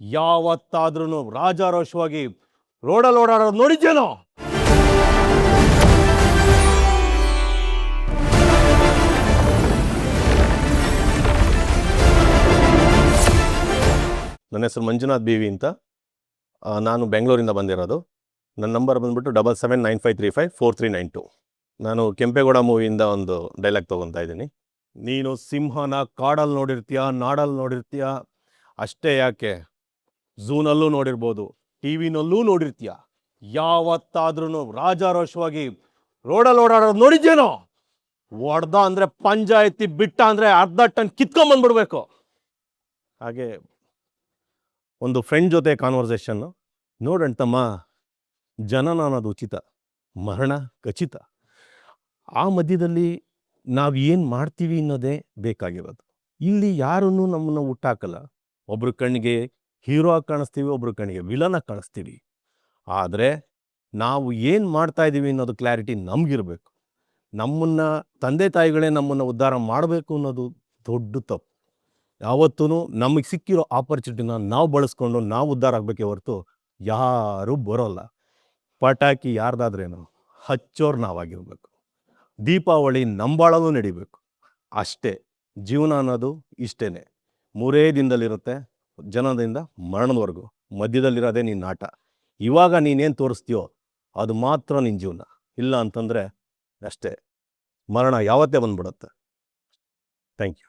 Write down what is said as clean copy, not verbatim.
ಯಾವತ್ತಾದ್ರೂ ರಾಜಾರೋಷವಾಗಿ ರೋಡಲ್ಲಿ ಓಡಾಡೋದು ನೋಡಿದ್ಯೇನೋ? ನನ್ನ ಹೆಸರು ಮಂಜುನಾಥ್ ಬಿ ವಿ ಅಂತ. ನಾನು ಬೆಂಗಳೂರಿಂದ ಬಂದಿರೋದು. ನನ್ನ ನಂಬರ್ ಬಂದುಬಿಟ್ಟು 7795354392. ನಾನು ಕೆಂಪೇಗೌಡ ಮೂವಿಯಿಂದ ಒಂದು ಡೈಲಾಗ್ ತೊಗೊತಾ ಇದ್ದೀನಿ. ನೀನು ಸಿಂಹನ ಕಾಡಲ್ಲಿ ನೋಡಿರ್ತೀಯ, ನಾಡಲ್ಲಿ ನೋಡಿರ್ತೀಯ, ಅಷ್ಟೇ ಯಾಕೆ ಝೂನಲ್ಲೂ ನೋಡಿರ್ಬೋದು, ಟಿ ವಿನಲ್ಲೂ ನೋಡಿರ್ತೀಯ. ಯಾವತ್ತಾದ್ರೂ ರಾಜಾರೋಷವಾಗಿ ರೋಡಲ್ಲಿ ಓಡಾಡೋದು ನೋಡಿದ್ಯೇನೋ? ಹೊಡ್ದ ಅಂದರೆ ಪಂಚಾಯತಿ, ಬಿಟ್ಟ ಅಂದರೆ ಅರ್ಧ ಟನ್ ಕಿತ್ಕೊಂಬಂದ್ಬಿಡ್ಬೇಕು. ಹಾಗೆ ಒಂದು ಫ್ರೆಂಡ್ ಜೊತೆ ಕಾನ್ವರ್ಸೇಷನ್ನು. ನೋಡಣ್ತಮ್ಮ, ಜನನ ಅನ್ನೋದು ಉಚಿತ, ಮರಣ ಖಚಿತ. ಆ ಮಧ್ಯದಲ್ಲಿ ನಾವು ಏನು ಮಾಡ್ತೀವಿ ಅನ್ನೋದೇ ಬೇಕಾಗಿರೋದು. ಇಲ್ಲಿ ಯಾರನ್ನೂ ನಮ್ಮನ್ನು ಹುಟ್ಟಾಕಲ್ಲ. ಒಬ್ರ ಕಣ್ಣಿಗೆ ಹೀರೋ ಆಗಿ ಕಾಣಿಸ್ತೀವಿ, ಒಬ್ರ ಕಣ್ಣಿಗೆ ವಿಲನ್ ಆಗಿ ಕಾಣಿಸ್ತೀವಿ. ಆದರೆ ನಾವು ಏನು ಮಾಡ್ತಾ ಇದ್ದೀವಿ ಅನ್ನೋದು ಕ್ಲಾರಿಟಿ ನಮಗಿರಬೇಕು. ನಮ್ಮನ್ನು ತಂದೆ ತಾಯಿಗಳೇ ನಮ್ಮನ್ನು ಉದ್ಧಾರ ಮಾಡಬೇಕು ಅನ್ನೋದು ದೊಡ್ಡ ತಪ್ಪು. ಯಾವತ್ತೂ ನಮಗೆ ಸಿಕ್ಕಿರೋ ಆಪರ್ಚುನಿಟಿನ ನಾವು ಬಳಸ್ಕೊಂಡು ನಾವು ಉದ್ಧಾರ ಆಗಬೇಕೇ ಹೊರತು ಯಾರೂ ಬರೋಲ್ಲ. ಪಟಾಕಿ ಯಾರ್ದಾದ್ರೇನು, ಹಚ್ಚೋರು ನಾವಾಗಿರಬೇಕು. ದೀಪಾವಳಿ ನಂಬಾಳಲ್ಲೂ ನಡಿಬೇಕು. ಅಷ್ಟೇ ಜೀವನ ಅನ್ನೋದು. ಇಷ್ಟೇ 3 ದಿನದಲ್ಲಿರುತ್ತೆ, ಜನದಿಂದ ಮರಣದವರೆಗೂ. ಮಧ್ಯದಲ್ಲಿರೋದೇ ನಿನ್ನ ಆಟ. ಇವಾಗ ನೀನೇನು ತೋರಿಸ್ತೀಯೋ ಅದು ಮಾತ್ರ ನಿನ್ನ ಜೀವನ. ಇಲ್ಲ ಅಂತಂದರೆ ಅಷ್ಟೇ, ಮರಣ ಯಾವತ್ತೇ ಬಂದ್ಬಿಡುತ್ತೆ. Thank you.